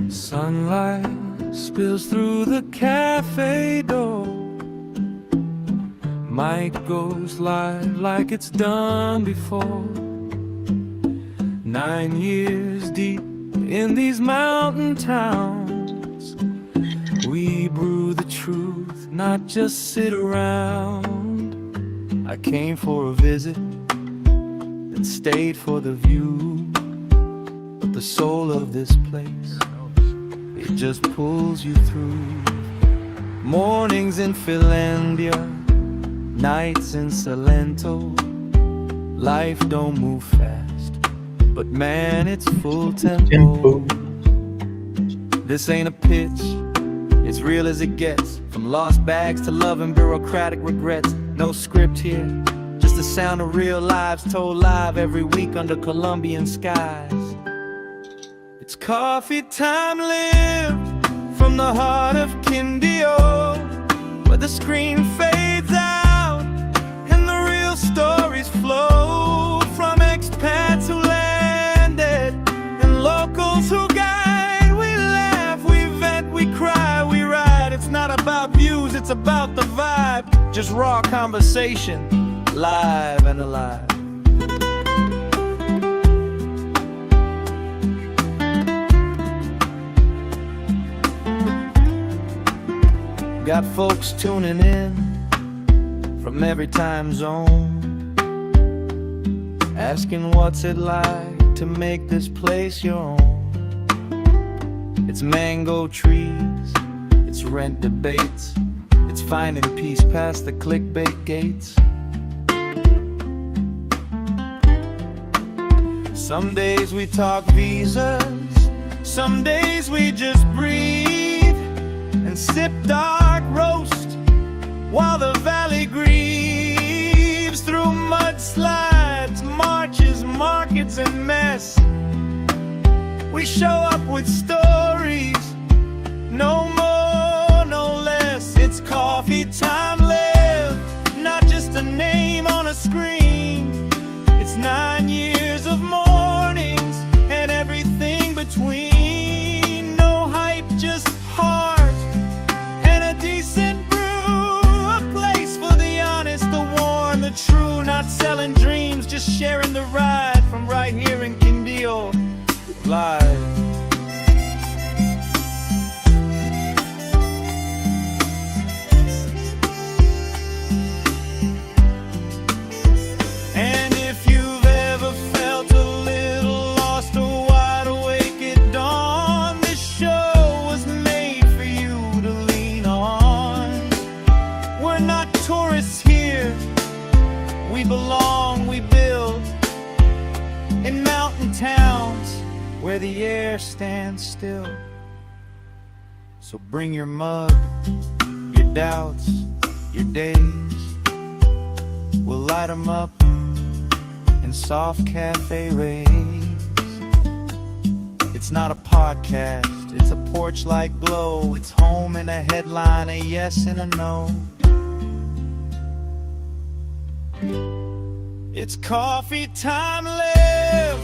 Sunlight spills through the cafe door. Mic goes live like it's done before. 9 years deep in these mountain towns, we brew the truth, not just sit around. I came for a visit and stayed for the view, but the soul of this place, it just pulls you through. Mornings in Finlandia, nights in Salento. Life don't move fast, but man, it's full tempo. This ain't a pitch, it's real as it gets. From lost bags to love and bureaucratic regrets. No script here, just the sound of real lives told live every week under Colombian skies. It's coffee time lived from the heart of Quindío, where the screen fades out and the real stories flow from expats who landed and locals who guide. We laugh, we vent, we cry, we ride. It's not about views, it's about the vibe. Just raw conversation, live and alive. Got folks tuning in from every time zone, asking what's it like to make this place your own. It's mango trees, it's rent debates, it's finding peace past the clickbait gates. Some days we talk visas, some days we just breathe and sip dark roast while the valley grieves through mudslides, marches, markets, and mess. We show up with stories, no more, no less. It's coffee time lived, not just a name on a screen. It's 9 years of mornings and everything between. No hype, just heart and a decent brew. A place for the honest, the warm, the true. Not selling dreams, just sharing the ride from right here in Quindío live. And if you've ever felt a little lost or wide awake at dawn, this show was made for you to lean on. We're not tourists here, we belong, we build in mountain towns where the air stands still. So bring your mug, your doubts, your days. We'll light them up in soft cafe rays. It's not a podcast, it's a porch-like glow. It's home and a headline, a yes and a no. It's coffee time live.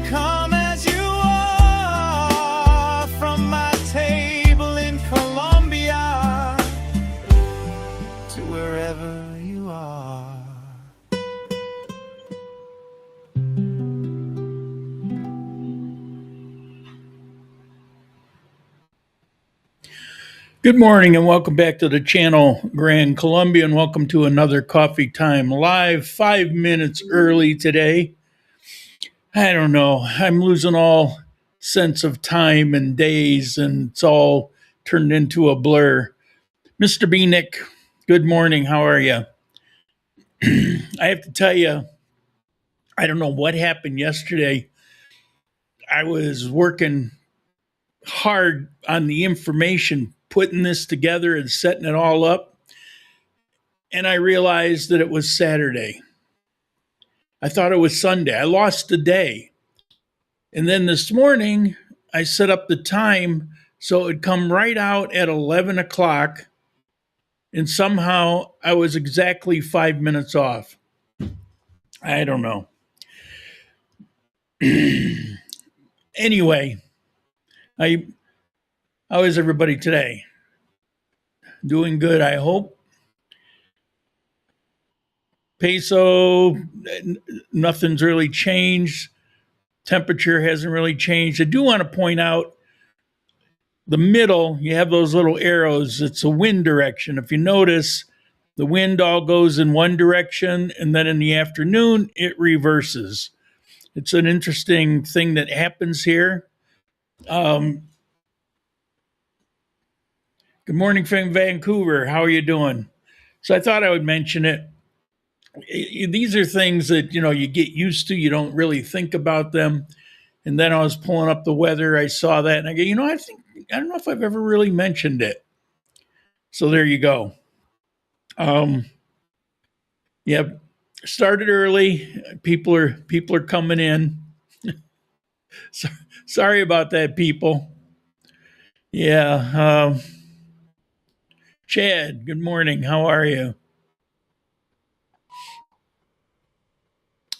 Come as you are, from my table in Colombia to wherever you are. Good morning and welcome back to the channel, grancolombia, and welcome to another Coffee Time Live. 5 minutes early today. I don't know. I'm losing all sense of time and days, and it's all turned into a blur. Mr. Beanick, good morning. How are you? I have to tell you, I don't know what happened yesterday. I was working hard on the information, putting this together and setting it all up, and I realized that it was Saturday. I thought it was Sunday. I lost the day. And then this morning, I set up the time so it would come right out at 11 o'clock and somehow I was exactly 5 minutes off. I don't know. Anyway, how is everybody today? Doing good, I hope. Peso, nothing's really changed. Temperature hasn't really changed. I do want to point out the middle, you have those little arrows. It's a wind direction. If you notice, the wind all goes in one direction, and then in the afternoon, it reverses. It's an interesting thing that happens here. Good morning from Vancouver. How are you doing? So I thought I would mention it. These are things that, you get used to. You don't really think about them. And then I was pulling up the weather. I saw that and I go, I don't know if I've ever really mentioned it. So there you go. Yeah, started early. People are coming in. So, sorry about that, people. Yeah. Chad, good morning. How are you?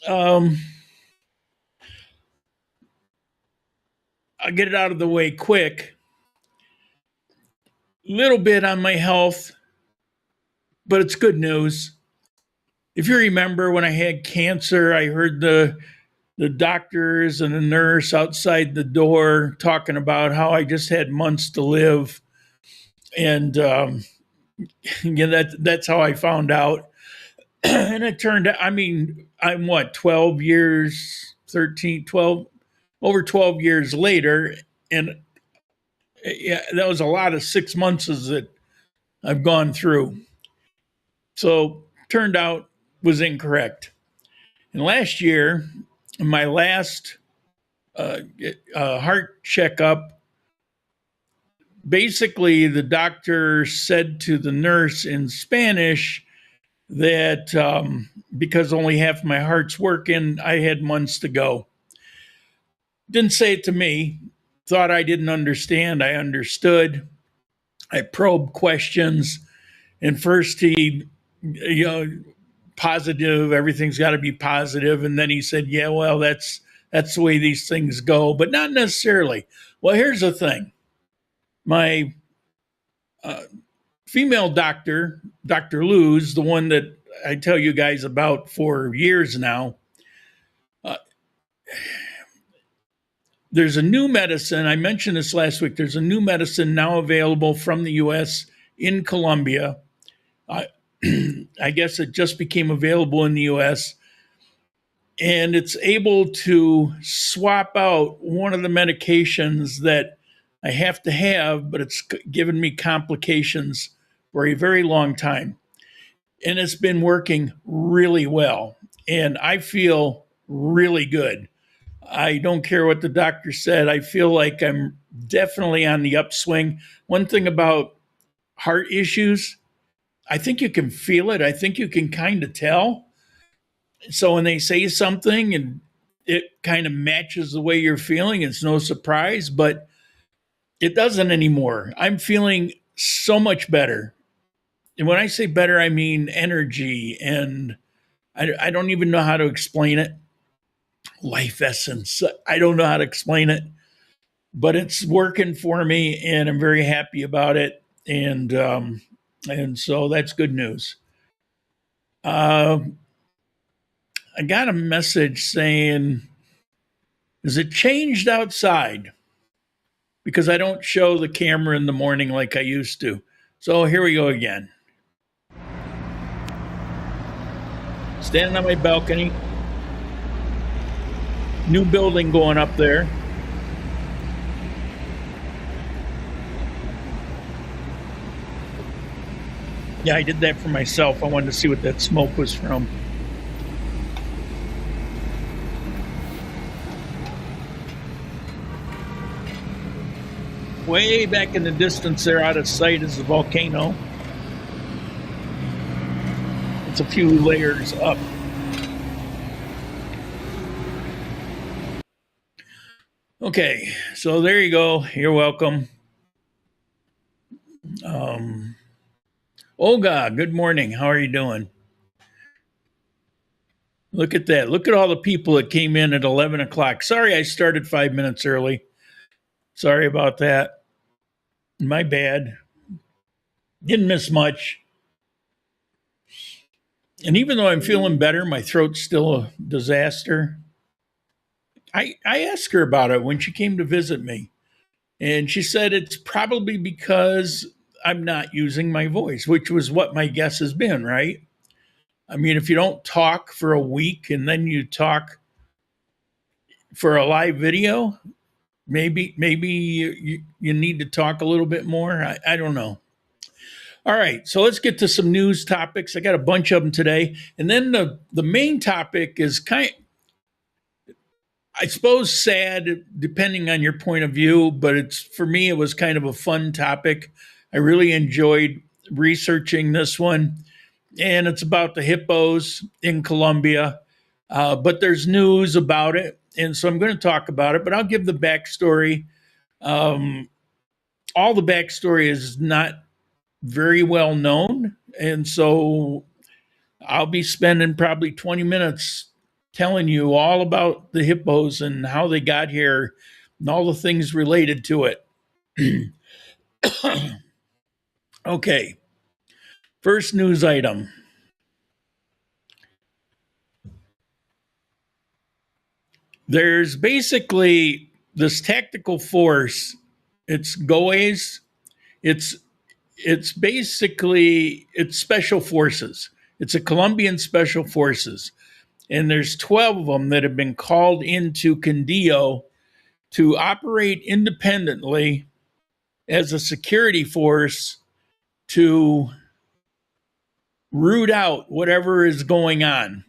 I'll get it out of the way quick. Little bit on my health, but it's good news. If you remember when I had cancer, I heard the doctors and the nurse outside the door talking about how I just had months to live. And that's how I found out. And it turned out, I'm 12 years, 13, 12, over 12 years later. And yeah, that was a lot of 6 months that I've gone through. So turned out was incorrect. And last year, my last heart checkup, basically the doctor said to the nurse in Spanish that because only half my heart's working, I had months to go. Didn't say it to me. Thought I didn't understand. I understood. I probed questions. And first he, positive, everything's got to be positive. And then he said, yeah, well, that's the way these things go, but not necessarily. Well, here's the thing. My female doctor, Dr. Luz, the one that I tell you guys about for years now, there's a new medicine. I mentioned this last week. There's a new medicine now available from the U.S. in Colombia. I guess it just became available in the U.S. And it's able to swap out one of the medications that I have to have, but it's given me complications for a very long time. And it's been working really well. And I feel really good. I don't care what the doctor said. I feel like I'm definitely on the upswing. One thing about heart issues, I think you can feel it. I think you can kind of tell. So when they say something and it kind of matches the way you're feeling, it's no surprise, but it doesn't anymore. I'm feeling so much better. And when I say better, I mean energy. And I don't even know how to explain it. Life essence. I don't know how to explain it, but it's working for me and I'm very happy about it. And so that's good news. I got a message saying, is it changed outside? Because I don't show the camera in the morning like I used to. So here we go again. Standing on my balcony. New building going up there. Yeah, I did that for myself. I wanted to see what that smoke was from. Way back in the distance there, out of sight, is the volcano. It's a few layers up. Okay, so there you go. You're welcome. Olga, good morning. How are you doing? Look at that. Look at all the people that came in at 11 o'clock. Sorry, I started 5 minutes early. Sorry about that. My bad. Didn't miss much. And even though I'm feeling better, my throat's still a disaster. I asked her about it when she came to visit me. And she said it's probably because I'm not using my voice, which was what my guess has been, right? I mean, if you don't talk for a week and then you talk for a live video, maybe you need to talk a little bit more. I don't know. All right, so let's get to some news topics. I got a bunch of them today, and then the main topic is I suppose sad, depending on your point of view, but it's for me it was kind of a fun topic. I really enjoyed researching this one, and it's about the hippos in Colombia. But there's news about it, and so I'm going to talk about it. But I'll give the backstory. All the backstory is not very well known, and so I'll be spending probably 20 minutes telling you all about the hippos and how they got here and all the things related to it. Okay, first news item. There's basically this tactical force. It's GOAs. It's basically it's special forces. It's a Colombian special forces. And there's 12 of them that have been called into Quindío to operate independently as a security force to root out whatever is going on,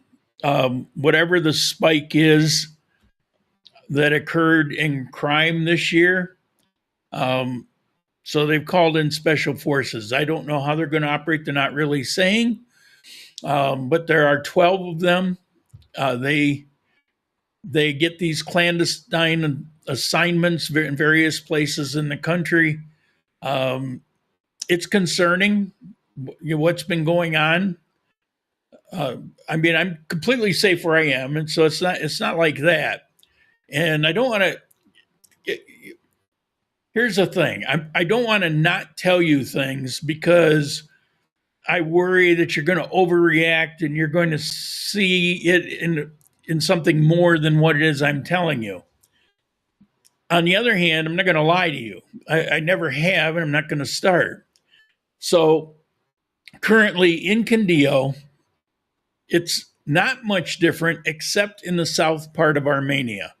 whatever the spike is that occurred in crime this year. So they've called in special forces. I don't know how they're going to operate. They're not really saying, but there are 12 of them. They get these clandestine assignments in various places in the country. It's concerning what's been going on. I mean, I'm completely safe where I am, and so it's not like that. And I don't want to. Here's the thing: I don't want to not tell you things because I worry that you're going to overreact and you're going to see it in something more than what it is I'm telling you. On the other hand, I'm not going to lie to you. I never have, and I'm not going to start. So currently in Quindío, it's not much different except in the south part of Armenia.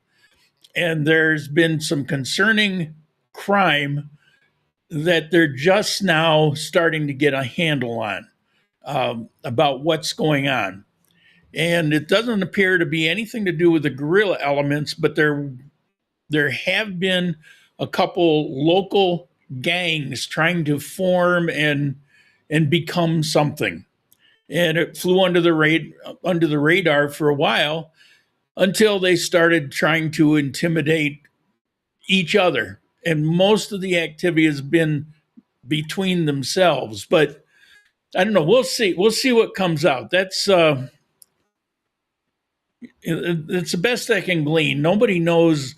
And there's been some concerning crime that they're just now starting to get a handle on about what's going on. And it doesn't appear to be anything to do with the guerrilla elements, but there have been a couple local gangs trying to form and become something. And it flew under the radar for a while until they started trying to intimidate each other. And most of the activity has been between themselves. But I don't know. We'll see. We'll see what comes out. That's it's the best I can glean. Nobody knows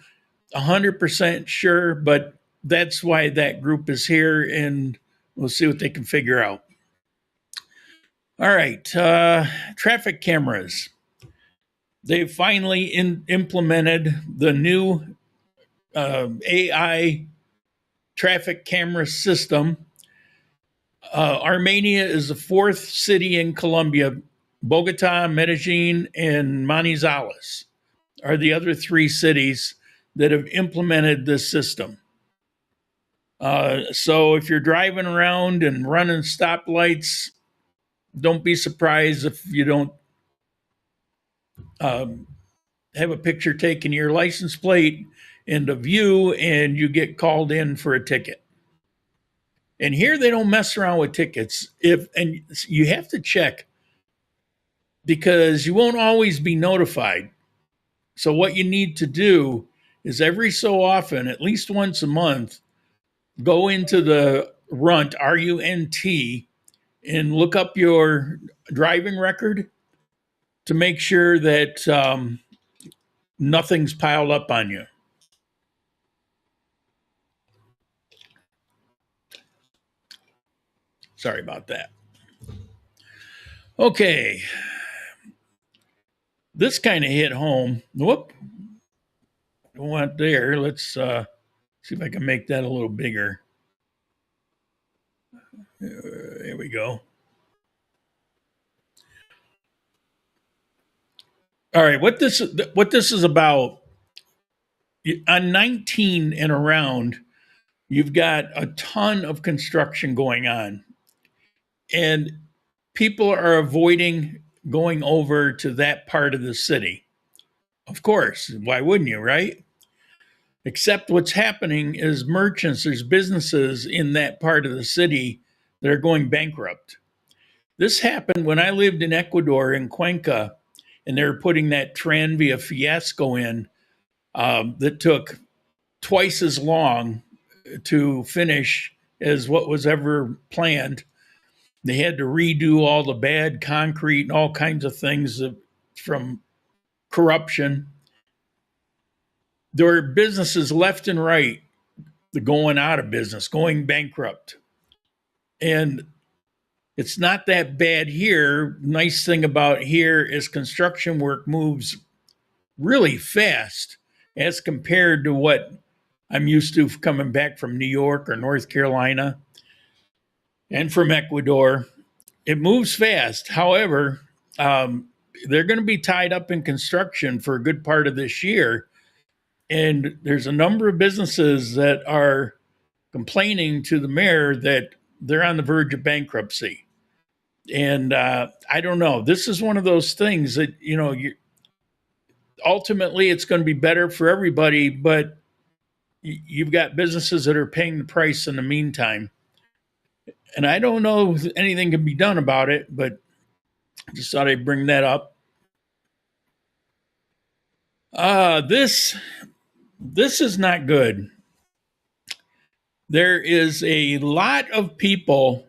100% sure, but that's why that group is here, and we'll see what they can figure out. All right, traffic cameras. They finally implemented the new AI traffic camera system. Armenia is the fourth city in Colombia. Bogota, Medellin, and Manizales are the other three cities that have implemented this system. So if you're driving around and running stoplights, don't be surprised if you don't have a picture taken of your license plate and a view, and you get called in for a ticket. And here they don't mess around with tickets. And you have to check because you won't always be notified. So what you need to do is every so often, at least once a month, go into the RUNT, RUNT, and look up your driving record to make sure that nothing's piled up on you. Sorry about that. Okay. This kind of hit home. Whoop. Don't want there. Let's see if I can make that a little bigger. There we go. All right. What this is about, on 19 and around, you've got a ton of construction going on. And people are avoiding going over to that part of the city. Of course, why wouldn't you, right? Except what's happening is merchants, there's businesses in that part of the city that are going bankrupt. This happened when I lived in Ecuador, in Cuenca, and they were putting that Tranvia fiasco in that took twice as long to finish as what was ever planned. They had to redo all the bad concrete and all kinds of things from corruption. There were businesses left and right going out of business, going bankrupt. And it's not that bad here. Nice thing about here is construction work moves really fast as compared to what I'm used to coming back from New York or North Carolina and from Ecuador. It moves fast. However, they're going to be tied up in construction for a good part of this year. And there's a number of businesses that are complaining to the mayor that they're on the verge of bankruptcy. And I don't know. This is one of those things that, ultimately it's going to be better for everybody, but you've got businesses that are paying the price in the meantime. And I don't know if anything can be done about it, but I just thought I'd bring that up. This is not good. There is a lot of people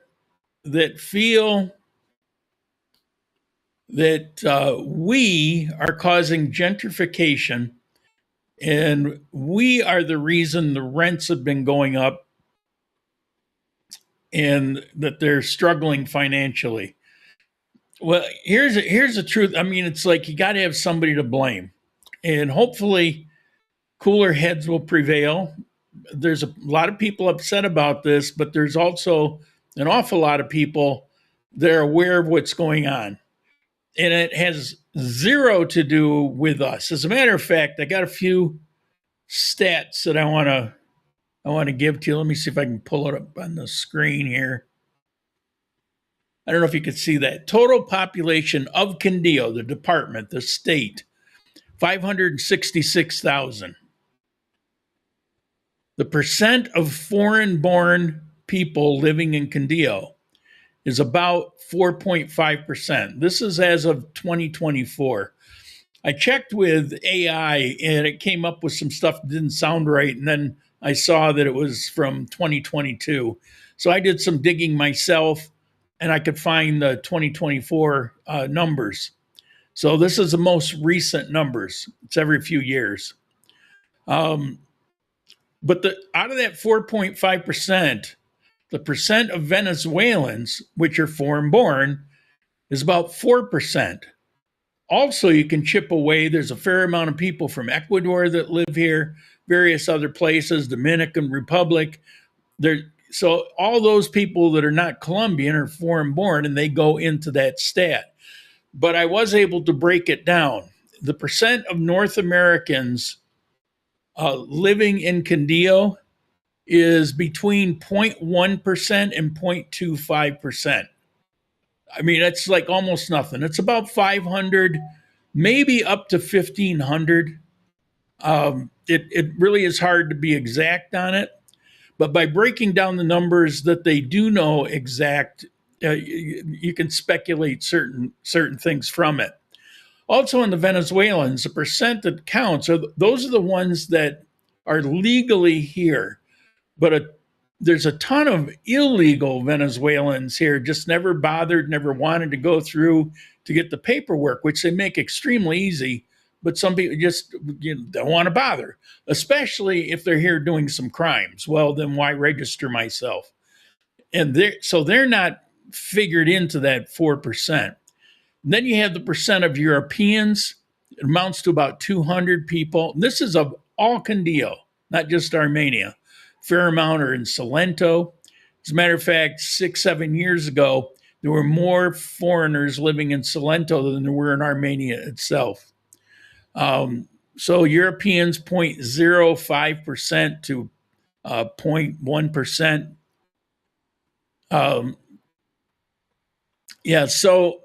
that feel that we are causing gentrification and we are the reason the rents have been going up and that they're struggling financially. Well, here's the truth. I mean, it's like you got to have somebody to blame, and hopefully cooler heads will prevail. There's a lot of people upset about this, but there's also an awful lot of people that are aware of what's going on. And it has zero to do with us. As a matter of fact, I got a few stats that I want to give to you. Let me see if I can pull it up on the screen here. I don't know if you could see that. Total population of Quindío, the department, the state, 566,000. The percent of foreign-born people living in Quindío is about 4.5%. This is as of 2024. I checked with AI and it came up with some stuff that didn't sound right. And then I saw that it was from 2022. So I did some digging myself and I could find the 2024 numbers. So this is the most recent numbers. It's every few years. But out of that 4.5%, the percent of Venezuelans, which are foreign born, is about 4%. Also, you can chip away. There's a fair amount of people from Ecuador that live here, various other places, Dominican Republic. So all those people that are not Colombian are foreign born, and they go into that stat. But I was able to break it down. The percent of North Americans living in Quindío is between 0.1% and 0.25%. I mean, that's like almost nothing. It's about 500, maybe up to 1,500. It really is hard to be exact on it. But by breaking down the numbers that they do know exact, you can speculate certain things from it. Also, in the Venezuelans, the percent that counts those are the ones that are legally here. But there's a ton of illegal Venezuelans here, just never bothered, never wanted to go through to get the paperwork, which they make extremely easy. But some people just don't want to bother, especially if they're here doing some crimes. Well, then why register myself? And they're not figured into that 4%. Then you have the percent of Europeans. It amounts to about 200 people. This is of all Quindío, not just Armenia. Fair amount are in Salento. As a matter of fact, 6-7 years ago, there were more foreigners living in Salento than there were in Armenia itself. So Europeans 0.05% to 0.1%. So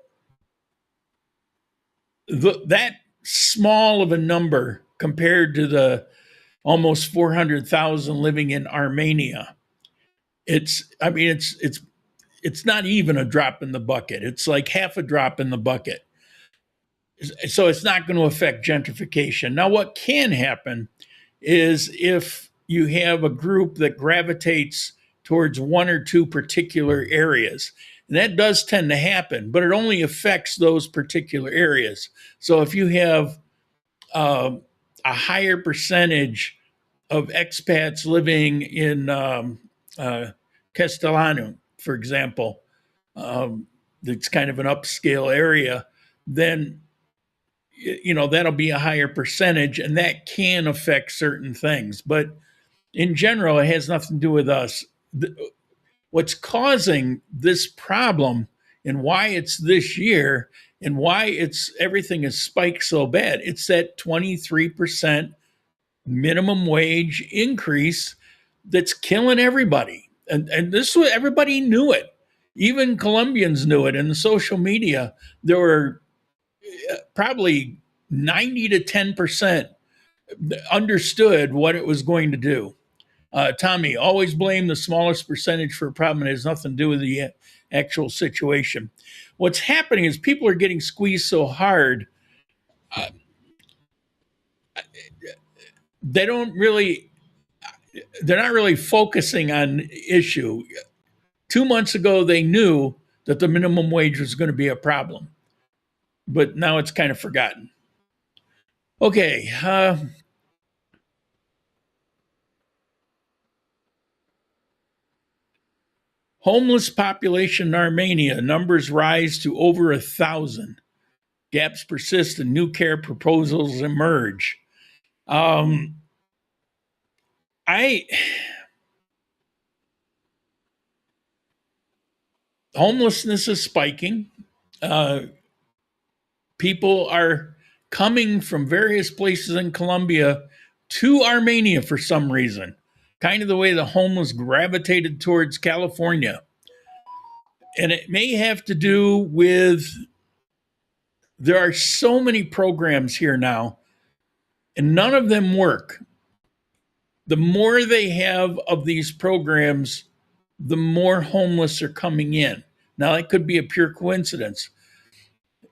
that small of a number compared to the almost 400,000 living in Armenia, it's not even a drop in the bucket. It's like half a drop in the bucket. So it's not going to affect gentrification. Now, what can happen is if you have a group that gravitates towards one or two particular areas, and that does tend to happen, but it only affects those particular areas. So if you have a higher percentage of expats living in Castellano, for example, it's kind of an upscale area, then that'll be a higher percentage, and that can affect certain things. But in general, it has nothing to do with us. What's causing this problem and why it's this year and why everything is spiked so bad, it's that 23% minimum wage increase that's killing everybody. And this was, everybody knew it. Even Colombians knew it. In the social media, there were probably 90 to 10% understood what it was going to do. Tommy, always blame the smallest percentage for a problem. It has nothing to do with the actual situation. What's happening is people are getting squeezed so hard, they're not really focusing on issue. 2 months ago, they knew that the minimum wage was going to be a problem, but now it's kind of forgotten. Okay. Homeless population in Armenia, numbers rise to over 1,000. Gaps persist and new care proposals emerge. Homelessness is spiking. People are coming from various places in Colombia to Armenia for some reason, kind of the way the homeless gravitated towards California. And it may have to do with there are so many programs here now, and none of them work. The more they have of these programs, the more homeless are coming in. Now, it could be a pure coincidence.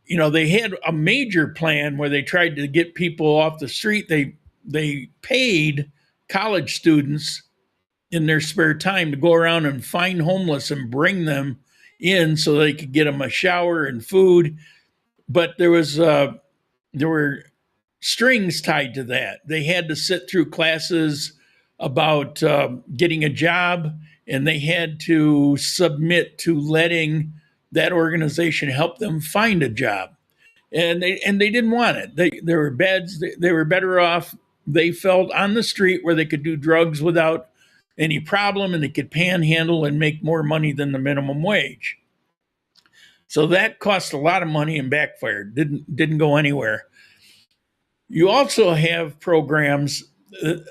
They had a major plan where they tried to get people off the street. They paid college students in their spare time to go around and find homeless and bring them in so they could get them a shower and food. But there were strings tied to that. They had to sit through classes about getting a job, and they had to submit to letting that organization help them find a job. And they didn't want it. There were beds. They were better off, they felt, on the street where they could do drugs without any problem, and they could panhandle and make more money than the minimum wage. So that cost a lot of money and backfired. Didn't go anywhere. You also have programs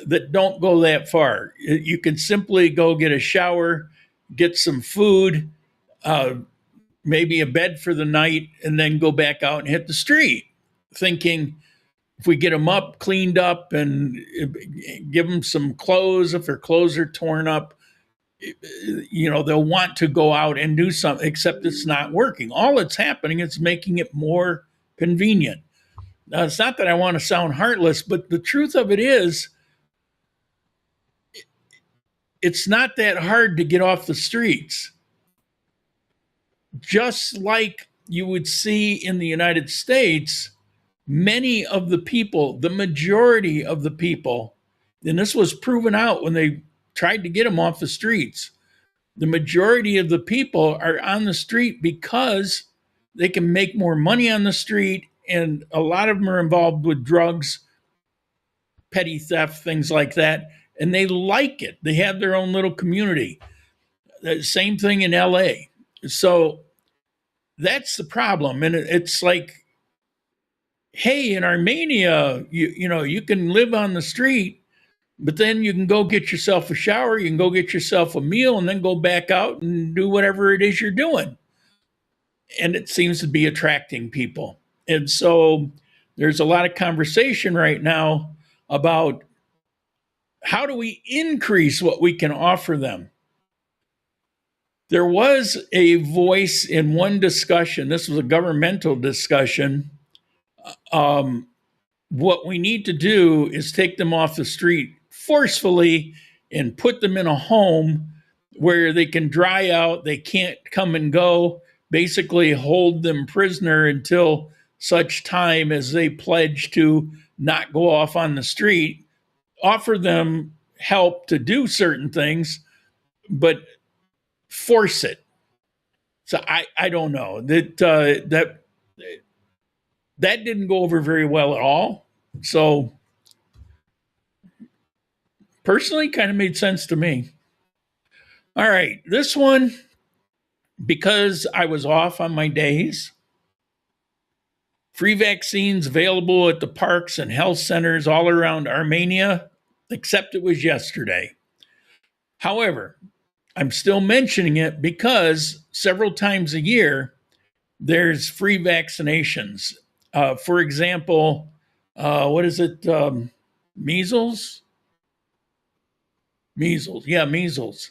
that don't go that far. You can simply go get a shower, get some food, maybe a bed for the night, and then go back out and hit the street, thinking if we get them up, cleaned up, and give them some clothes, if their clothes are torn up, they'll want to go out and do something, except it's not working. All that's happening is making it more convenient. Now, it's not that I want to sound heartless, but the truth of it is, it's not that hard to get off the streets. Just like you would see in the United States, many of the people, the majority of the people, and this was proven out when they tried to get them off the streets, the majority of the people are on the street because they can make more money on the street, and a lot of them are involved with drugs, petty theft, things like that, and they like it. They have their own little community. The same thing in LA. So that's the problem. And it's like, hey, in Armenia, you can live on the street, but then you can go get yourself a shower, you can go get yourself a meal, and then go back out and do whatever it is you're doing. And it seems to be attracting people. And so there's a lot of conversation right now about how do we increase what we can offer them. There was a voice in one discussion, this was a governmental discussion. What we need to do is take them off the street forcefully and put them in a home where they can dry out, they can't come and go, basically hold them prisoner until such time as they pledge to not go off on the street, offer them help to do certain things, but force it. So I don't know that didn't go over very well at all. So personally, kind of made sense to me. All right, this one, because I was off on my days, free vaccines available at the parks and health centers all around Armenia, except it was yesterday. However, I'm still mentioning it because several times a year, there's free vaccinations. For example, what is it? Measles? Measles. Yeah, measles.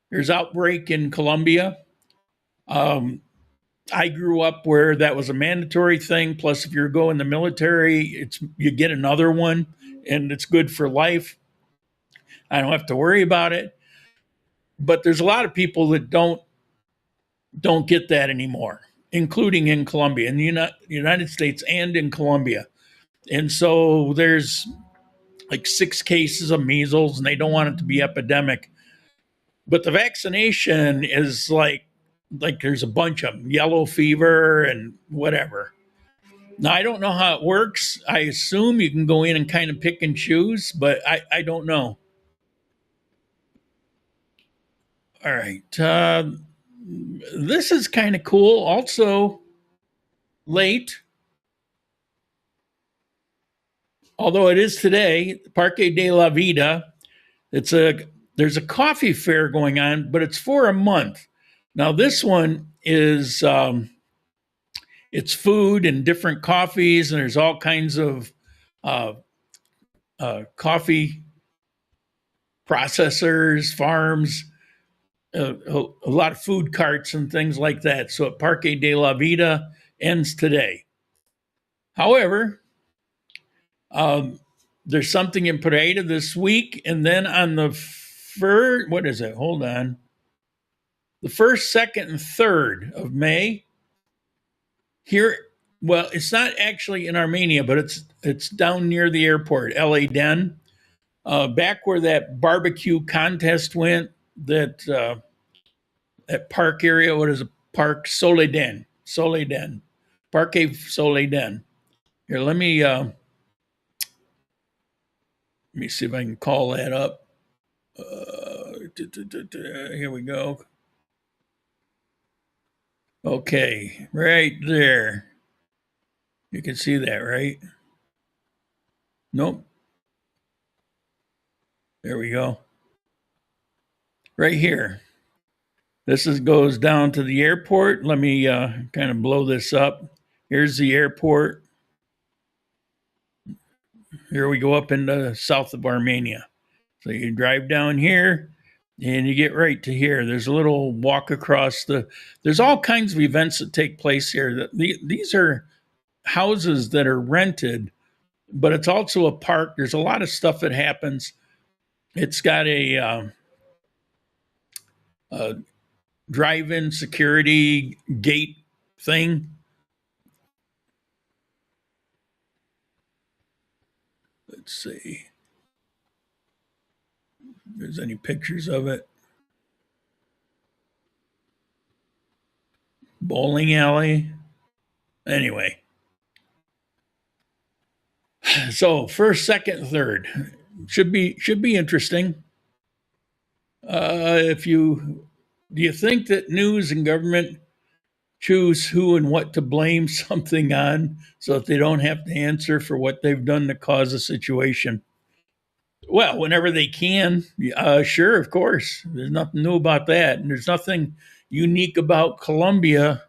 There's outbreak in Colombia. I grew up where that was a mandatory thing. Plus, if you're going the military, you get another one, and it's good for life. I don't have to worry about it. But there's a lot of people that don't get that anymore, including in Colombia, in the United States and in Colombia. And so there's like 6 cases of measles, and they don't want it to be epidemic. But the vaccination is like there's a bunch of yellow fever and whatever. Now, I don't know how it works. I assume you can go in and kind of pick and choose, but I don't know. All right. This is kind of cool. Also late, although it is today, Parque de la Vida. There's a coffee fair going on, but it's for a month. Now, this one is it's food and different coffees, and there's all kinds of coffee processors, farms, a lot of food carts and things like that. So at Parque de la Vida ends today. However, there's something in Pereira this week, and then on the first, what is it? Hold on. The 1st, 2nd, and 3rd of May, here, well, it's not actually in Armenia, but it's down near the airport, LA Den, back where that barbecue contest went, that park area. What is it? Park Soledad, Parque Soledad. Here, let me see if I can call that up. Here we go. Okay, right there. You can see that, right? Nope. There we go. Right here. This goes down to the airport. Let me kind of blow this up. Here's the airport. Here we go up into south of Armenia. So you drive down here and you get right to here. There's a little walk across there's all kinds of events that take place here. These are houses that are rented, but it's also a park. There's a lot of stuff that happens. It's got a drive-in security gate thing. Let's see if there's any pictures of it. Bowling alley. Anyway. So first, second, third should be interesting. Do you think that news and government choose who and what to blame something on so that they don't have to answer for what they've done to cause a situation? Well, whenever they can, sure, of course. There's nothing new about that, and there's nothing unique about Colombia.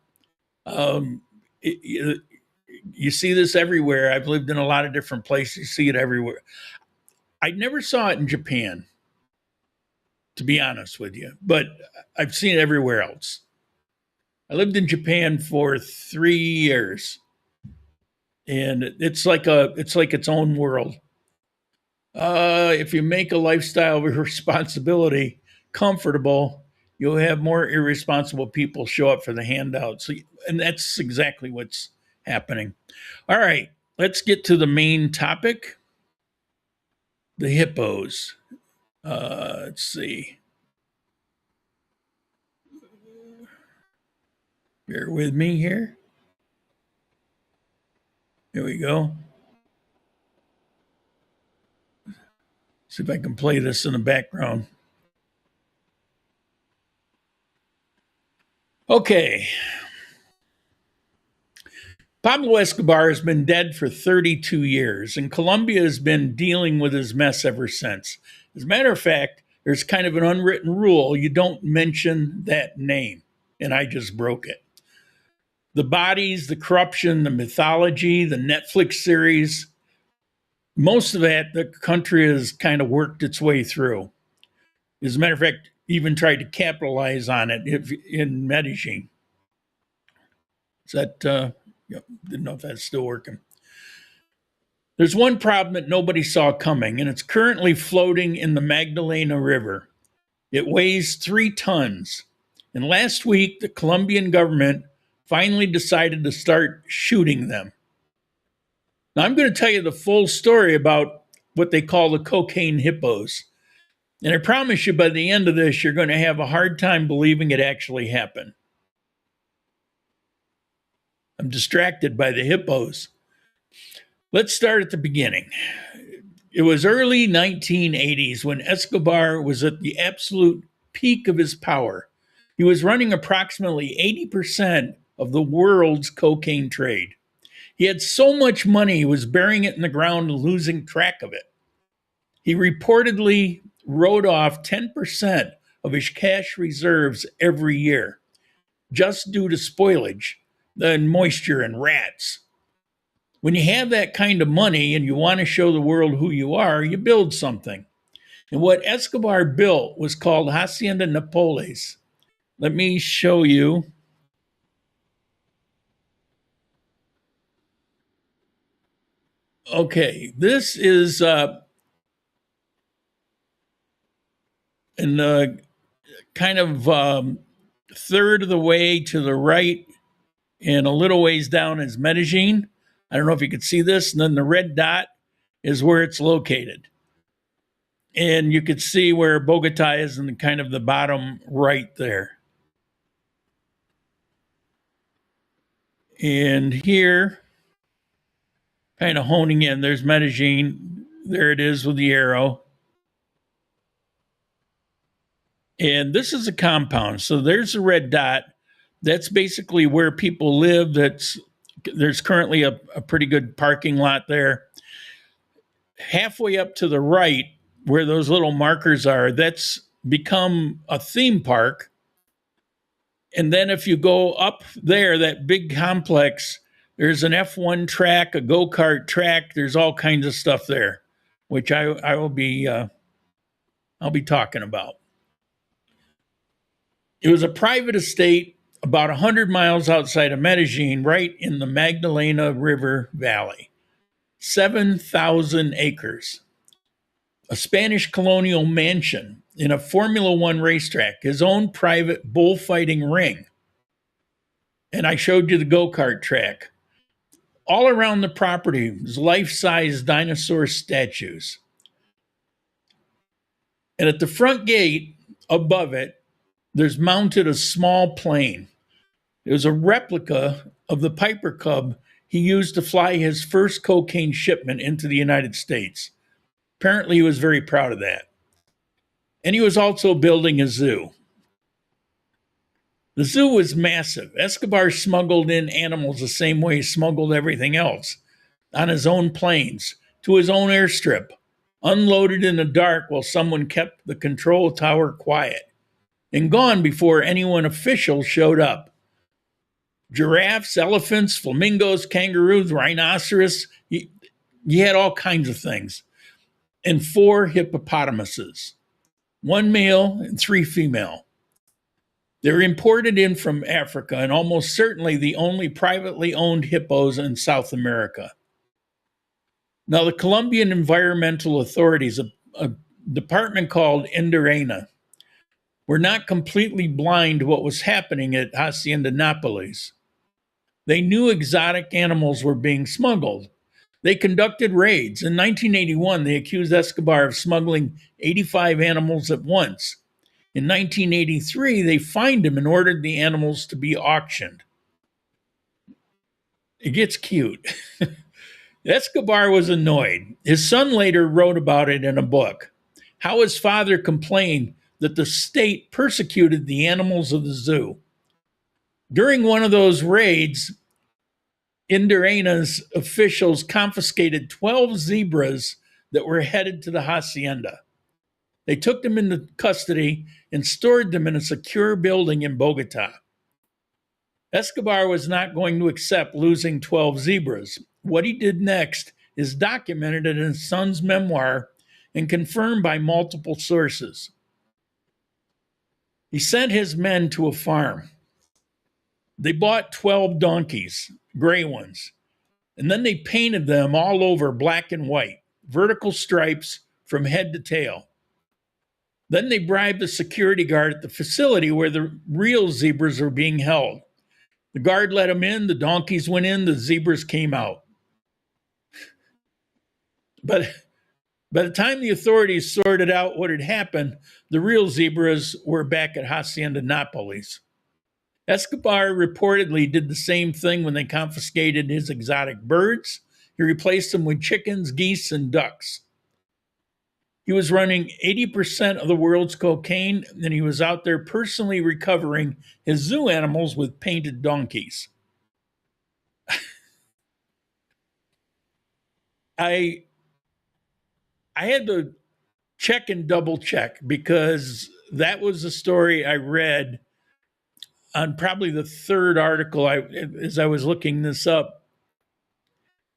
You see this everywhere. I've lived in a lot of different places. You see it everywhere. I never saw it in Japan, to be honest with you, but I've seen it everywhere else. I lived in Japan for 3 years, and it's like its own world. If you make a lifestyle of responsibility comfortable, you'll have more irresponsible people show up for the handouts. And that's exactly what's happening. All right, let's get to the main topic, the hippos. Let's see. Bear with me here. Here we go. See if I can play this in the background. Okay. Pablo Escobar has been dead for 32 years, and Colombia has been dealing with his mess ever since. As a matter of fact, there's kind of an unwritten rule: you don't mention that name, and I just broke it. The bodies, the corruption, the mythology, the Netflix series, most of that, the country has kind of worked its way through. As a matter of fact, even tried to capitalize on it in Medellin. Is that, didn't know if that's still working. There's one problem that nobody saw coming, and it's currently floating in the Magdalena River. It weighs 3 tons. And last week, the Colombian government finally decided to start shooting them. Now, I'm going to tell you the full story about what they call the cocaine hippos. And I promise you, by the end of this, you're going to have a hard time believing it actually happened. I'm distracted by the hippos. Let's start at the beginning. It was early 1980s when Escobar was at the absolute peak of his power. He was running approximately 80% of the world's cocaine trade. He had so much money, he was burying it in the ground and losing track of it. He reportedly wrote off 10% of his cash reserves every year, just due to spoilage and moisture and rats. When you have that kind of money and you want to show the world who you are, you build something. And what Escobar built was called Hacienda Napoles. Let me show you. Okay, this is in the kind of third of the way to the right, and a little ways down is Medellin. I don't know if you could see this. And then the red dot is where it's located. And you could see where Bogota is in kind of the bottom right there. And here, kind of honing in, there's Medellin. There it is with the arrow. And this is a compound. So there's a red dot. That's basically where people live. There's currently a pretty good parking lot there. Halfway up to the right, where those little markers are, that's become a theme park. And then if you go up there, that big complex, there's an F1 track, a go-kart track. There's all kinds of stuff there, which I'll be talking about. It was a private estate about 100 miles outside of Medellin, right in the Magdalena River Valley. 7,000 acres. A Spanish colonial mansion in a Formula One racetrack, his own private bullfighting ring. And I showed you the go-kart track. All around the property was life-size dinosaur statues. And at the front gate above it, there's mounted a small plane. It was a replica of the Piper Cub he used to fly his first cocaine shipment into the United States. Apparently, he was very proud of that. And he was also building a zoo. The zoo was massive. Escobar smuggled in animals the same way he smuggled everything else, on his own planes, to his own airstrip, unloaded in the dark while someone kept the control tower quiet, and gone before anyone official showed up. Giraffes, elephants, flamingos, kangaroos, rhinoceros, he had all kinds of things. And 4 hippopotamuses, 1 male and 3 female. They were imported in from Africa and almost certainly the only privately owned hippos in South America. Now, the Colombian environmental authorities, a department called Indirena, were not completely blind to what was happening at Hacienda Nápoles. They knew exotic animals were being smuggled. They conducted raids. In 1981, they accused Escobar of smuggling 85 animals at once. In 1983, they fined him and ordered the animals to be auctioned. It gets cute. Escobar was annoyed. His son later wrote about it in a book, how his father complained that the state persecuted the animals of the zoo. During one of those raids, Indirena's officials confiscated 12 zebras that were headed to the hacienda. They took them into custody and stored them in a secure building in Bogota. Escobar was not going to accept losing 12 zebras. What he did next is documented in his son's memoir and confirmed by multiple sources. He sent his men to a farm. They bought 12 donkeys, gray ones, and then they painted them all over black and white, vertical stripes from head to tail. Then they bribed the security guard at the facility where the real zebras were being held. The guard let them in, the donkeys went in, the zebras came out. But by the time the authorities sorted out what had happened, the real zebras were back at Hacienda Nápoles. Escobar reportedly did the same thing when they confiscated his exotic birds. He replaced them with chickens, geese, and ducks. He was running 80% of the world's cocaine, and he was out there personally recovering his zoo animals with painted donkeys. I had to check and double check because that was a story I read on probably the third article as I was looking this up,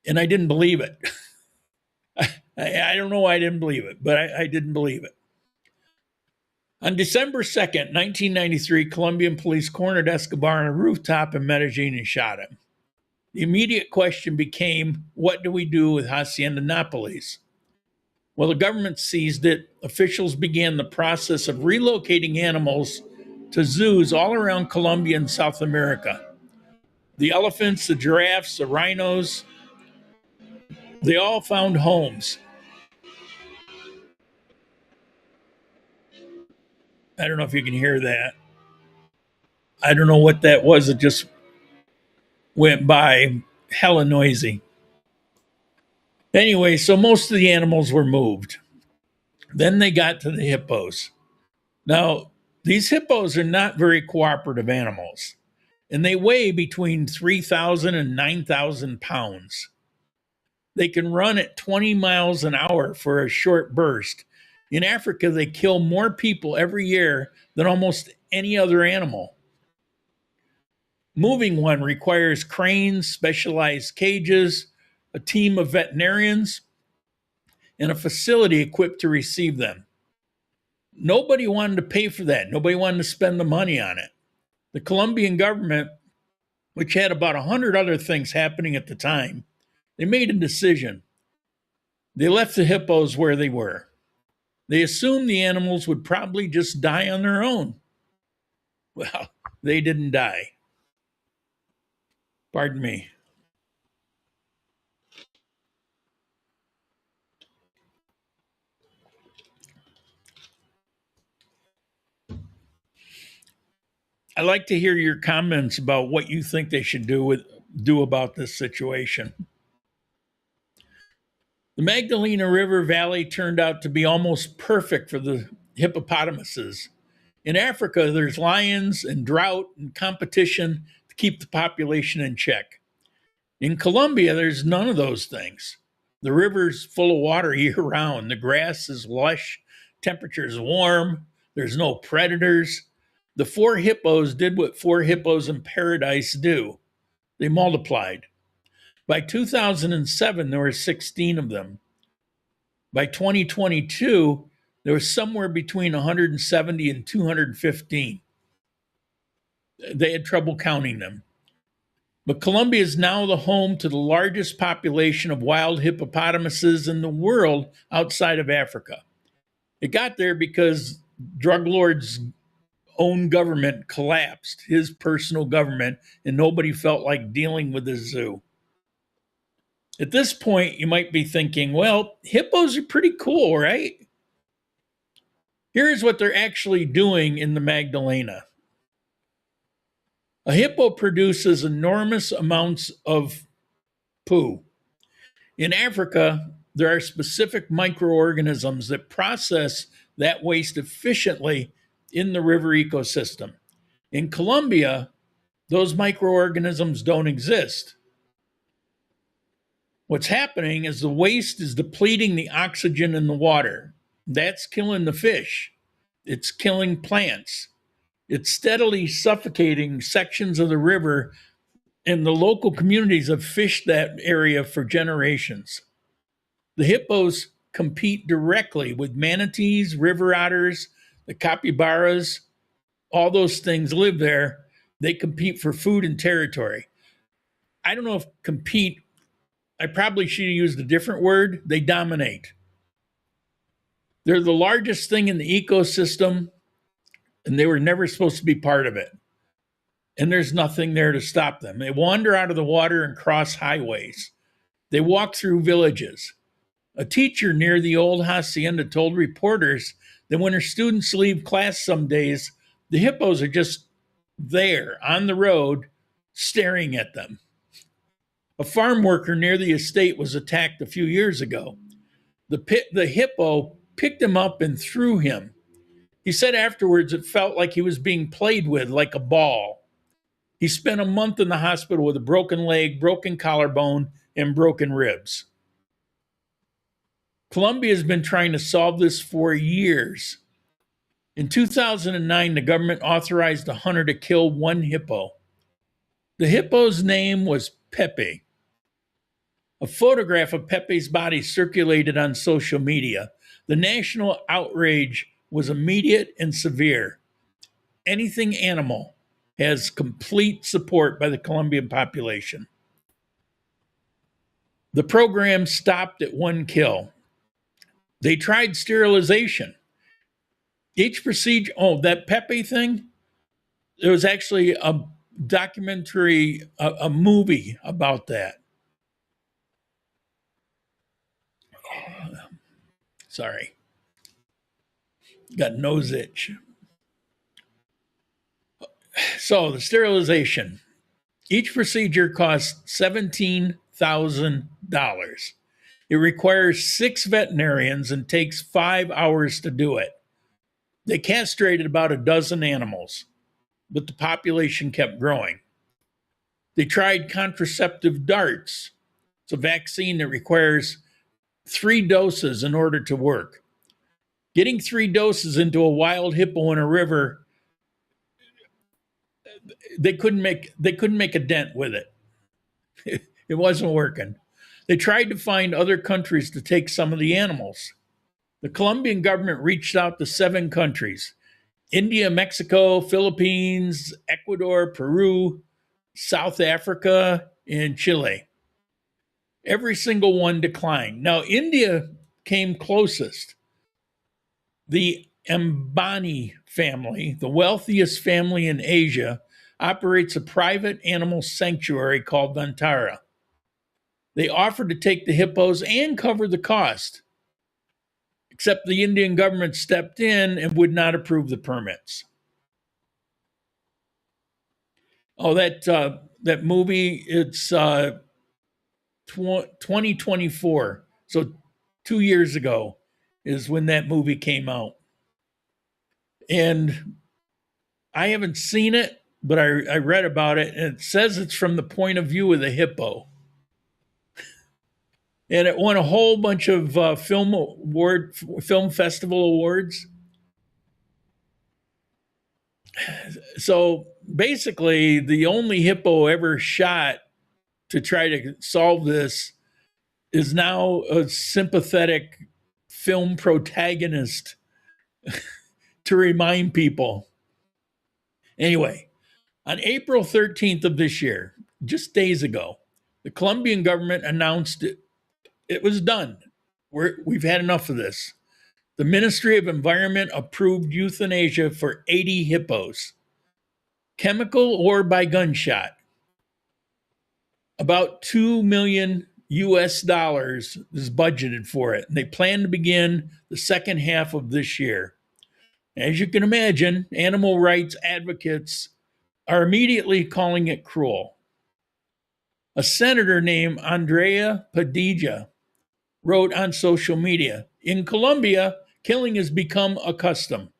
and I didn't believe it. I don't know why I didn't believe it, but I didn't believe it. On December 2nd, 1993, Colombian police cornered Escobar on a rooftop in Medellin and shot him. The immediate question became, what do we do with Hacienda Nápoles? Well, the government seized it. Officials began the process of relocating animals to zoos all around Colombia and South America. The elephants, the giraffes, the rhinos, they all found homes. I don't know if you can hear that. I don't know what that was. It just went by, hella noisy. Anyway, so most of the animals were moved. Then they got to the hippos. Now, these hippos are not very cooperative animals, and they weigh between 3,000 and 9,000 pounds. They can run at 20 miles an hour for a short burst. In Africa, they kill more people every year than almost any other animal. Moving one requires cranes, specialized cages, a team of veterinarians, and a facility equipped to receive them. Nobody wanted to pay for that. Nobody wanted to spend the money on it. The Colombian government, which had about 100 other things happening at the time, they made a decision. They left the hippos where they were. They assumed the animals would probably just die on their own. Well, they didn't die. Pardon me. I'd like to hear your comments about what you think they should do about this situation. The Magdalena River Valley turned out to be almost perfect for the hippopotamuses. In Africa, there's lions and drought and competition to keep the population in check. In Colombia, there's none of those things. The river's full of water year round. The grass is lush, temperature is warm, there's no predators. The four hippos did what four hippos in paradise do. They multiplied. By 2007, there were 16 of them. By 2022, there was somewhere between 170 and 215. They had trouble counting them. But Colombia is now the home to the largest population of wild hippopotamuses in the world outside of Africa. It got there because drug lords' own government collapsed, his personal government, and nobody felt like dealing with the zoo. At this point, you might be thinking, well, hippos are pretty cool, right? Here's what they're actually doing in the Magdalena. A hippo produces enormous amounts of poo. In Africa, there are specific microorganisms that process that waste efficiently in the river ecosystem. In Colombia, those microorganisms don't exist. What's happening is the waste is depleting the oxygen in the water. That's killing the fish. It's killing plants. It's steadily suffocating sections of the river, and the local communities have fished that area for generations. The hippos compete directly with manatees, river otters, the capybaras. All those things live there. They compete for food and territory. I don't know if compete, I probably should have used a different word. They dominate. They're the largest thing in the ecosystem, and they were never supposed to be part of it. And there's nothing there to stop them. They wander out of the water and cross highways. They walk through villages. A teacher near the old hacienda told reporters that when her students leave class some days, the hippos are just there on the road staring at them. A farm worker near the estate was attacked a few years ago. The hippo picked him up and threw him. He said afterwards it felt like he was being played with like a ball. He spent a month in the hospital with a broken leg, broken collarbone, and broken ribs. Colombia has been trying to solve this for years. In 2009, the government authorized a hunter to kill one hippo. The hippo's name was Pepe. A photograph of Pepe's body circulated on social media. The national outrage was immediate and severe. Anything animal has complete support by the Colombian population. The program stopped at one kill. They tried sterilization. Each procedure, that Pepe thing, there was actually a documentary, a movie about that. Sorry. Got nose itch. So the sterilization. Each procedure costs $17,000. It requires 6 veterinarians and takes 5 hours to do it. They castrated about a dozen animals, but the population kept growing. They tried contraceptive darts. It's a vaccine that requires 3 doses in order to work. Getting 3 doses into a wild hippo in a river, they couldn't make a dent with it. It wasn't working. They tried to find other countries to take some of the animals. The Colombian government reached out to 7 countries: India, Mexico, Philippines, Ecuador, Peru, South Africa, and Chile. Every single one declined. Now, India came closest. The Ambani family, the wealthiest family in Asia, operates a private animal sanctuary called Vantara. They offered to take the hippos and cover the cost, except the Indian government stepped in and would not approve the permits. Oh, that movie, it's 2024. So 2 years ago is when that movie came out. And I haven't seen it, but I read about it, and it says it's from the point of view of the hippo. And it won a whole bunch of film festival awards. So basically, the only hippo ever shot to try to solve this is now a sympathetic film protagonist to remind people. Anyway, on April 13th of this year, just days ago, the Colombian government announced it was done. We've had enough of this. The Ministry of Environment approved euthanasia for 80 hippos, chemical or by gunshot. About $2 million US is budgeted for it, and they plan to begin the second half of this year. As you can imagine, animal rights advocates are immediately calling it cruel. A senator named Andrea Padilla wrote on social media, "In Colombia, killing has become a custom."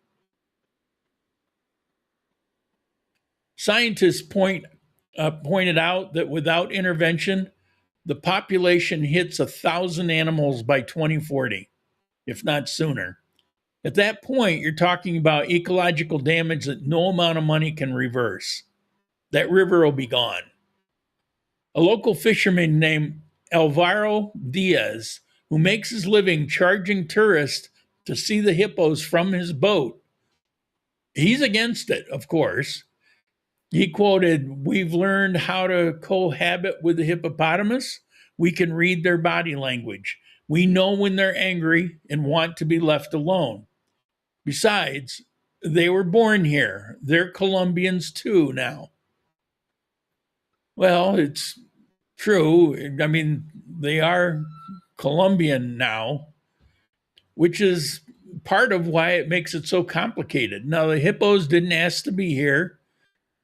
Scientists pointed out that without intervention, the population hits 1,000 animals by 2040, if not sooner. At that point, you're talking about ecological damage that no amount of money can reverse. That river will be gone. A local fisherman named Alvaro Diaz, who makes his living charging tourists to see the hippos from his boat, he's against it, of course. He quoted, "We've learned how to cohabit with the hippopotamus. We can read their body language. We know when they're angry and want to be left alone. Besides, they were born here. They're Colombians too now." Well, it's true. I mean, they are Colombian now, which is part of why it makes it so complicated. Now, the hippos didn't ask to be here,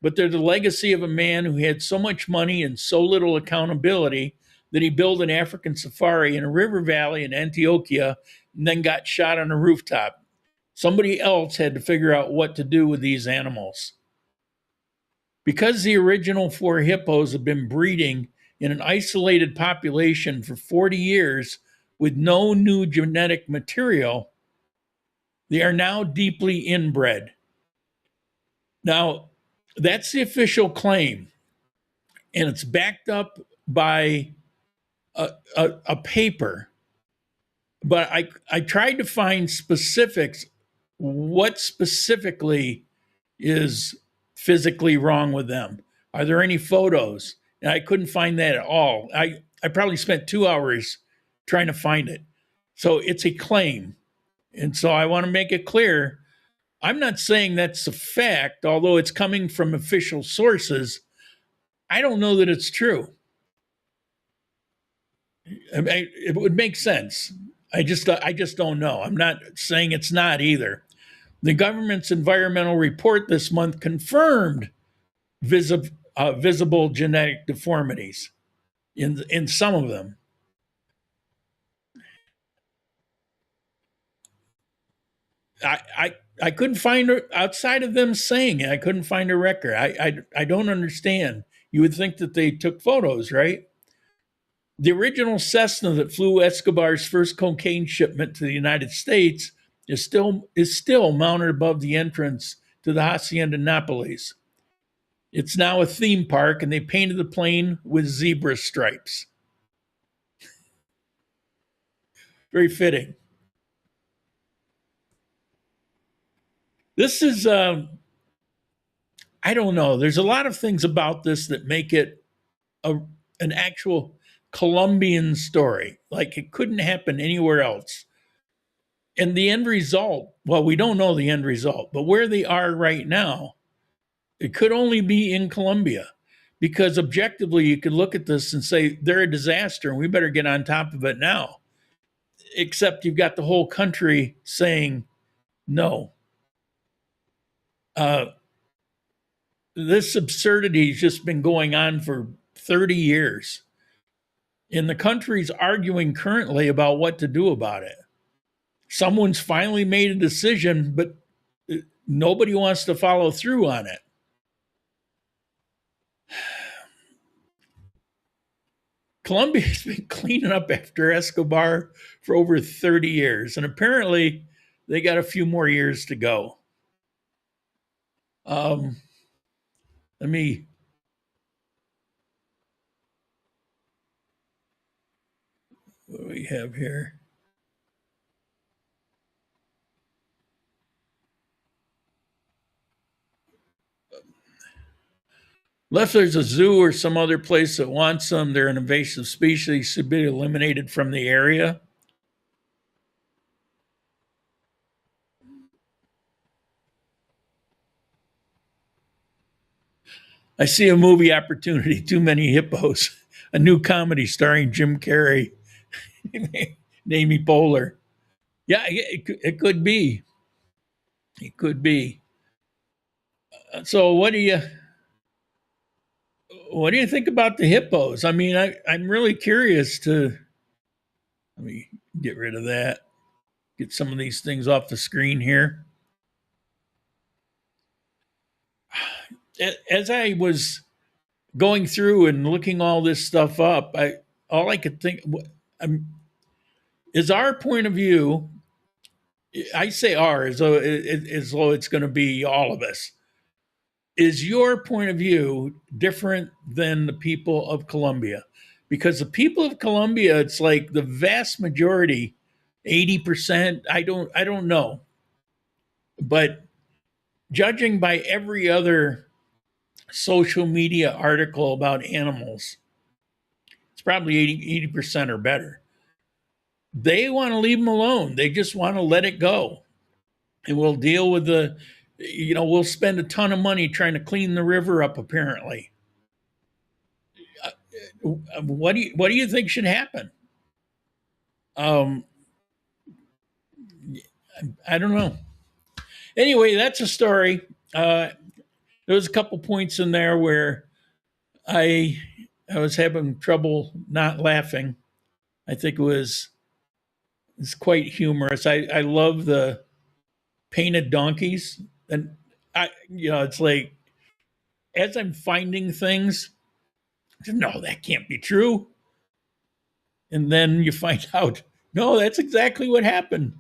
but they're the legacy of a man who had so much money and so little accountability that he built an African safari in a river valley in Antioquia and then got shot on a rooftop. Somebody else had to figure out what to do with these animals. Because the original 4 hippos have been breeding in an isolated population for 40 years with no new genetic material, they are now deeply inbred. Now, that's the official claim, and it's backed up by a paper. But I tried to find specifics. What specifically is physically wrong with them? Are there any photos? And I couldn't find that at all. I probably spent 2 hours trying to find it. So it's a claim. And so I want to make it clear, I'm not saying that's a fact, although it's coming from official sources. I don't know that it's true. I mean, it would make sense. I just don't know. I'm not saying it's not either. The government's environmental report this month confirmed visible genetic deformities in some of them. I couldn't find, outside of them saying it, I couldn't find a record. I don't understand. You would think that they took photos, right? The original Cessna that flew Escobar's first cocaine shipment to the United States is still mounted above the entrance to the Hacienda Nápoles. It's now a theme park, and they painted the plane with zebra stripes. Very fitting. This is, I don't know. There's a lot of things about this that make it an actual Colombian story. Like, it couldn't happen anywhere else. And the end result, well, we don't know the end result, but where they are right now, it could only be in Colombia, because objectively you could look at this and say they're a disaster and we better get on top of it now. Except you've got the whole country saying no. Uh, this absurdity has just been going on for 30 years. And the country's arguing currently about what to do about it. Someone's finally made a decision, but nobody wants to follow through on it. Colombia's been cleaning up after Escobar for over 30 years, and apparently they got a few more years to go. Let me. What do we have here? Unless there's a zoo or some other place that wants them, they're an invasive species, should be eliminated from the area. I see a movie opportunity, Too Many Hippos, a new comedy starring Jim Carrey, Amy Poehler. Yeah, it could be. It could be. So what do you think about the hippos? I mean, I'm really curious to. Let me get rid of that. Get some of these things off the screen here. As I was going through and looking all this stuff up, all I could think is our point of view. I say our as though it's going to be all of us. Is your point of view different than the people of Colombia? Because the people of Colombia, it's like the vast majority, 80%. I don't know, but judging by every other social media article about animals, it's probably 80% or better. They want to leave them alone. They just want to let it go. And we'll deal with we'll spend a ton of money trying to clean the river up, apparently. What do you think should happen? I don't know. Anyway, that's a story. There was a couple points in there where I was having trouble not laughing. I think it's quite humorous. I love the painted donkeys, and it's like as I'm finding things, no, that can't be true. And then you find out, no, that's exactly what happened.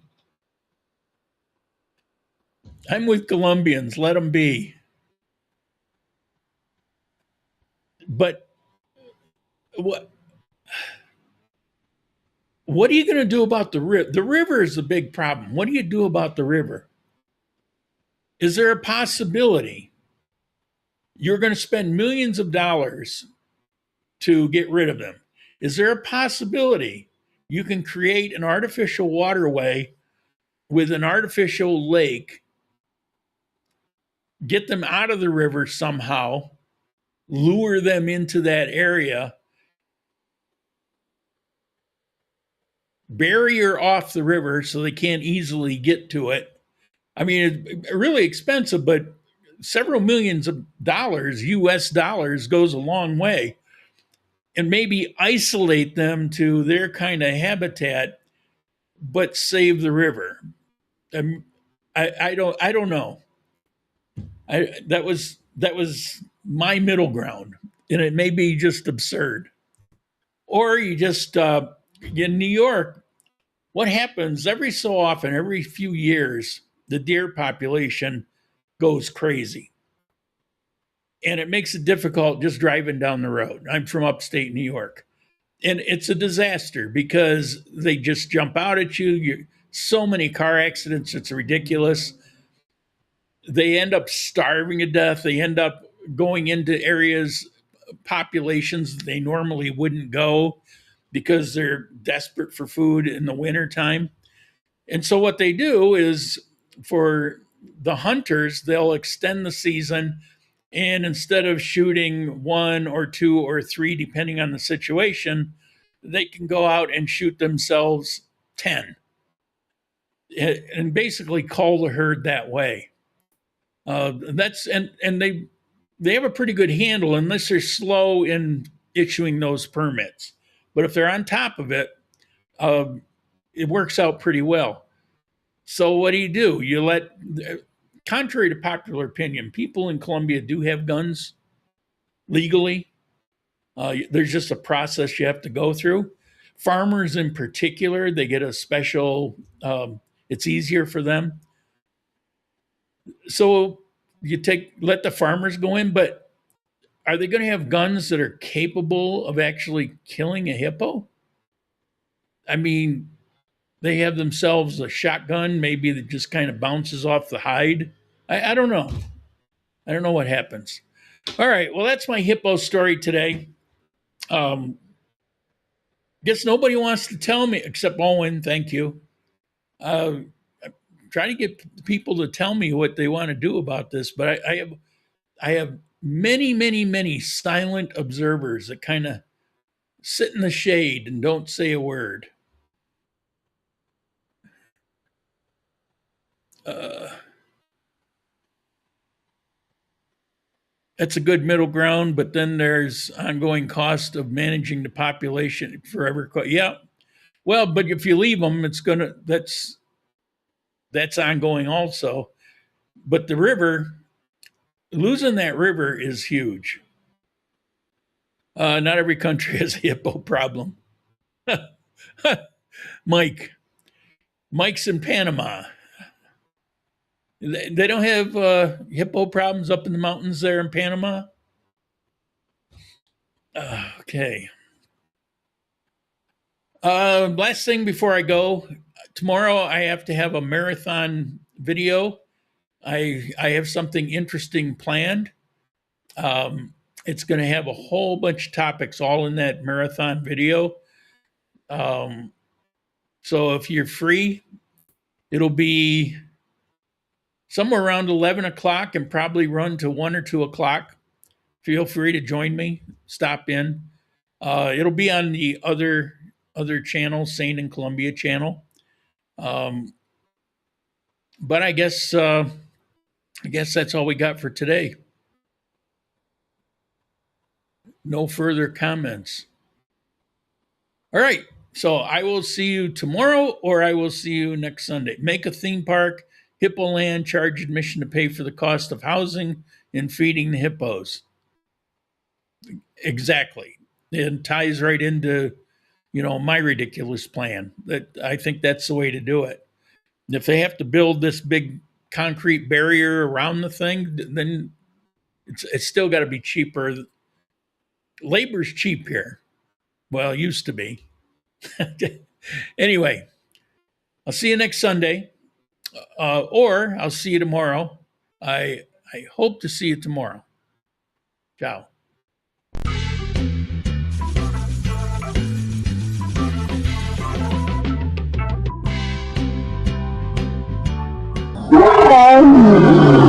I'm with Colombians, let them be. But what are you going to do about the river? The river is the big problem. What do you do about the river? Is there a possibility you're going to spend millions of dollars to get rid of them? Is there a possibility you can create an artificial waterway with an artificial lake, get them out of the river somehow, lure them into that area, barrier off the river so they can't easily get to it? I mean, it's really expensive, but several millions of dollars, US dollars, goes a long way. And maybe isolate them to their kind of habitat, but save the river. I don't know. That was my middle ground, and it may be just absurd. Or you just in New York, what happens every so often, every few years, the deer population goes crazy. And it makes it difficult just driving down the road. I'm from upstate New York. And it's a disaster because they just jump out at you. So many car accidents, it's ridiculous. They end up starving to death. They end up going into areas, populations they normally wouldn't go because they're desperate for food in the wintertime. And so what they do is for the hunters, they'll extend the season. And instead of shooting 1 or 2 or 3, depending on the situation, they can go out and shoot themselves 10 and basically cull the herd that way. That's and they have a pretty good handle unless they're slow in issuing those permits. But if they're on top of it, it works out pretty well. So what do? You let, contrary to popular opinion, people in Colombia do have guns legally. There's just a process you have to go through. Farmers in particular, they get a special, it's easier for them. So you let the farmers go in, but are they going to have guns that are capable of actually killing a hippo? I mean, they have themselves a shotgun, maybe that just kind of bounces off the hide. I don't know. I don't know what happens. All right, well, that's my hippo story today. Guess nobody wants to tell me except Owen. Thank you. I'm trying to get people to tell me what they want to do about this, but I have many, many, many silent observers that kind of sit in the shade and don't say a word. That's a good middle ground, but then there's ongoing cost of managing the population forever. Yeah, well, but if you leave them, that's ongoing also. But the river, losing that river is huge. Not every country has a hippo problem. Mike's in Panama. They don't have hippo problems up in the mountains there in Panama? Okay. Last thing before I go, tomorrow I have to have a marathon video. I have something interesting planned. It's going to have a whole bunch of topics all in that marathon video. So if you're free, it'll be somewhere around 11 o'clock and probably run to 1 or 2 o'clock. Feel free to join me. Stop in. It'll be on the other channel, SaneinColombia channel. But I guess that's all we got for today. No further comments. All right. So I will see you tomorrow, or I will see you next Sunday. Make a theme park, hippo land, charge admission to pay for the cost of housing and feeding the hippos. Exactly. It ties right into, my ridiculous plan. That I think that's the way to do it. If they have to build this big concrete barrier around the thing, then it's still got to be cheaper. Labor's cheap here. Well, it used to be. Anyway, I'll see you next Sunday, or I'll see you tomorrow. I hope to see you tomorrow. Ciao. Bye.